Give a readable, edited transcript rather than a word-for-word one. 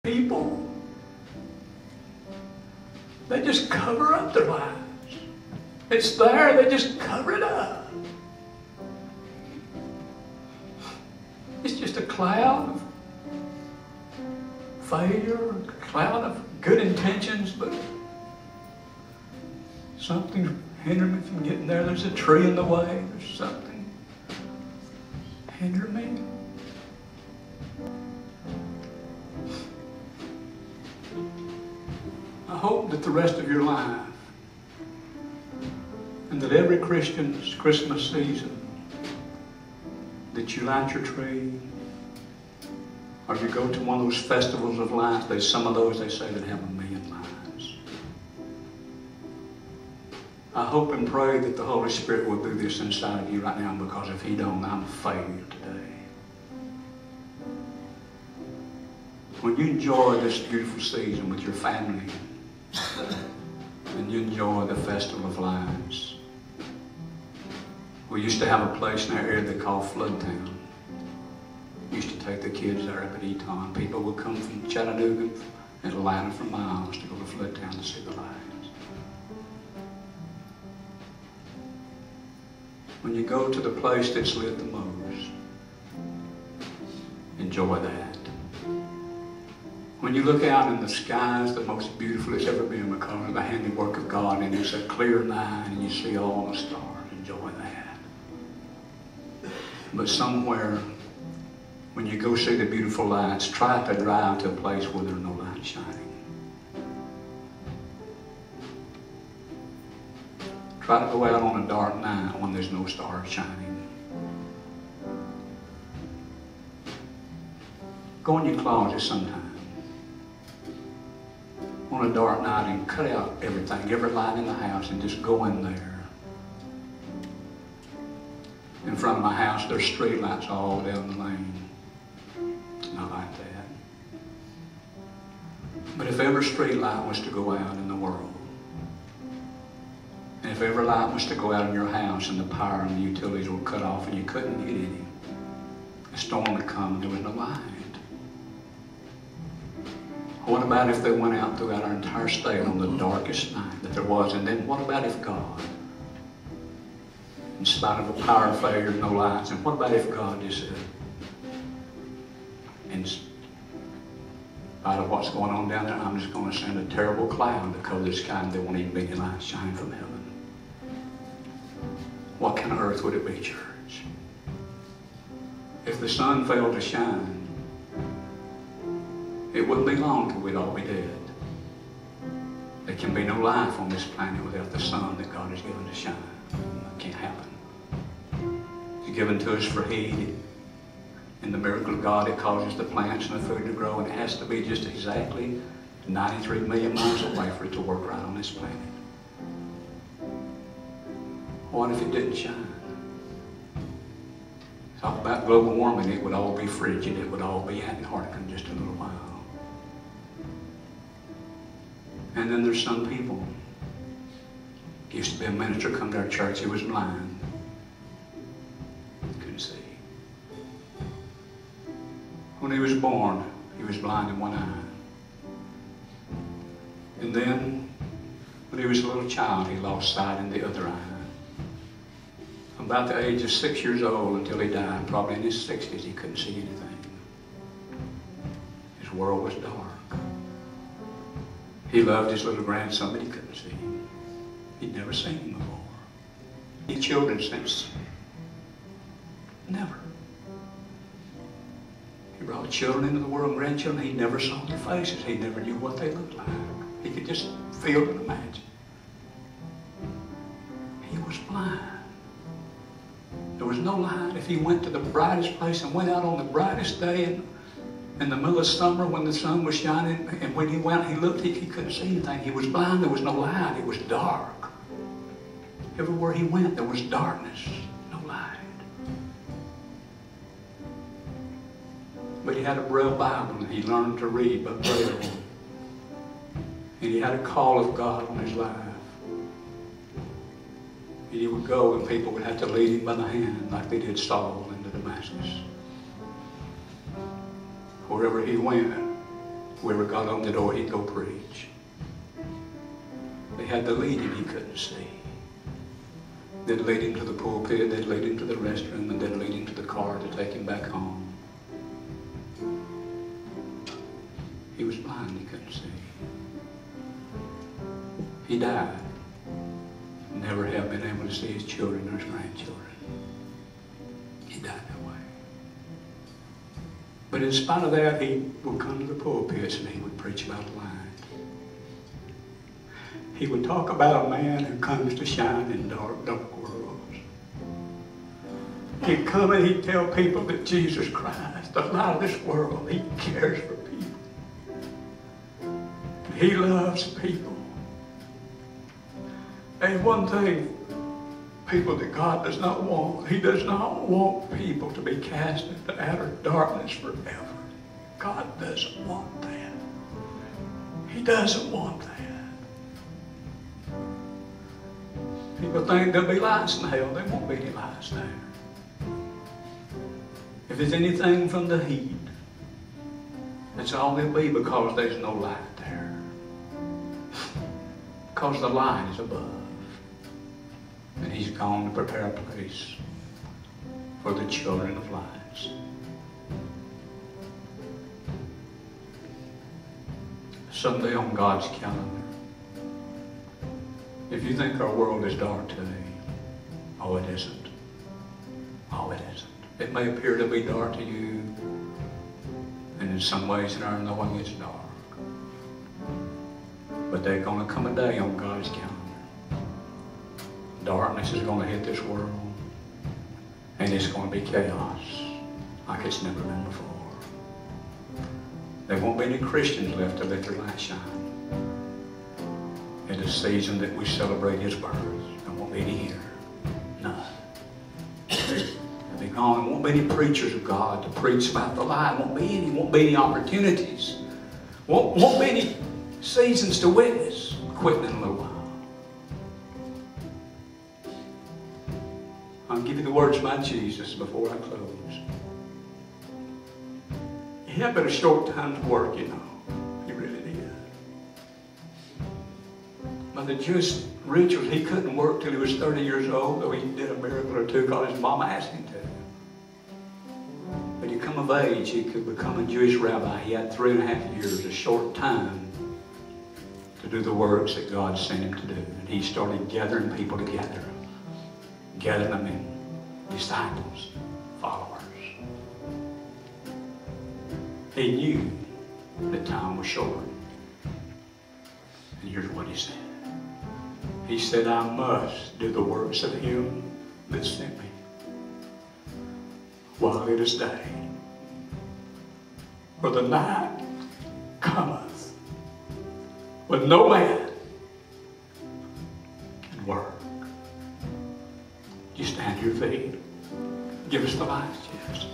people. They just cover up their lives. It's there, they just cover it up. It's just a cloud of failure, a cloud of good intentions, but something's hindering me from getting there. There's a tree in the way. There's something hindering me. I hope that the rest of your life, and that every Christian's Christmas season, that you light your tree, or you go to one of those festivals of lights. There's some of those they say that have 1,000,000 lights. I hope and pray that the Holy Spirit will do this inside of you right now, because if He don't, I'm a failure today. When you enjoy this beautiful season with your family, and you enjoy the Festival of Lights. We used to have a place in our area they called Flood Town. We used to take the kids there up at Eton. People would come from Chattanooga and Atlanta for miles to go to Flood Town to see the lights. When you go to the place that's lit the most, enjoy that. When you look out in the sky, it's the most beautiful it's ever been because of the handiwork of God, and it's a clear night and you see all the stars. Enjoy that. But somewhere, when you go see the beautiful lights, try to drive to a place where there are no lights shining. Try to go out on a dark night when there's no stars shining. Go in your closet sometime on a dark night and cut out everything, every light in the house, and just go in there. In front of my house, there's street lights all down the lane. Not like that. But if every street light was to go out in the world, and if every light was to go out in your house and the power and the utilities were cut off and you couldn't get any, a storm would come and there was no light. What about if they went out throughout our entire state on the darkest night that there was? And then what about if God, in spite of a power failure, no lights, and what about if God just said, in spite of what's going on down there, I'm just going to send a terrible cloud to cover the sky and there won't even be any lights shining from heaven? What kind of earth would it be, church? If the sun failed to shine, it wouldn't be long till we'd all be dead. There can be no life on this planet without the sun that God has given to shine. That can't happen. It's given to us for heat. In the miracle of God, it causes the plants and the food to grow, and it has to be just exactly 93 million miles away for it to work right on this planet. What if it didn't shine? Talk about global warming, it would all be frigid, it would all be Antarctica in just a little while. And then there's some people. Used to be a minister come to our church, he was blind. Couldn't see. When he was born, he was blind in one eye. And then, when he was a little child, he lost sight in the other eye. From about the age of 6 years old until he died, probably in his 60s, he couldn't see anything. His world was dark. He loved his little grandson, but he couldn't see him. He'd never seen him before. He had children since never. He brought children into the world, and grandchildren. He never saw their faces. He never knew what they looked like. He could just feel and imagine. He was blind. There was no light. If he went to the brightest place and went out on the brightest day in the middle of summer when the sun was shining, and when he went, he looked, he couldn't see anything. He was blind. There was no light. It was dark. Everywhere he went, there was darkness, no light. But he had a Braille Bible, and he learned to read by Braille. And he had a call of God on his life. And he would go, and people would have to lead him by the hand, like they did Saul into Damascus. Wherever he went, Whoever got on the door, he'd go preach. They had to lead him, he couldn't see. They'd lead him to the pulpit, they'd lead him to the restroom, and they'd lead him to the car to take him back home. He was blind, he couldn't see. He died. Never have been able to see his children or his grandchildren. He died that way. But in spite of that, he would come to the pulpits and he would preach about the light. He would talk about a man who comes to shine in dark, dark worlds. He'd come and he'd tell people that Jesus Christ, the light of this world, he cares for people. He loves people. And one thing, people that God does not want, he does not want people to be cast into outer darkness forever. God doesn't want that. He doesn't want that. People think there'll be lights in hell. There won't be any lights there. If there's anything from the heat, that's all there'll be, because there's no light there. Because the light is above. And he's gone to prepare a place for the children of light. Someday on God's calendar, if you think our world is dark today, oh, it isn't. Oh, it isn't. It may appear to be dark to you, and in some ways in our knowing it's dark. But there's going to come a day on God's calendar. Darkness is going to hit this world, and it's going to be chaos like it's never been before. There won't be any Christians left to let their light shine. In the season that we celebrate his birth, there won't be any here. None. They'll be gone. There won't be any preachers of God to preach about the light. Won't be any opportunities. Won't be any seasons to witness. Quitting in a little while. I'll give you the words of my Jesus before I close. He had but a short time to work, you know. He really did. By the Jewish rituals, he couldn't work till he was 30 years old, though he did a miracle or two because his mama asked him to. When you come of age, he could become a Jewish rabbi. He had 3.5 years, a short time, to do the works that God sent him to do. And he started gathering people together. Gathering them in disciples, followers. He knew that time was short. And here's what he said. He said, I must do the works of him that sent me while it is day. For the night cometh when no man can work. You stand to your feet. Give us the lights, yes.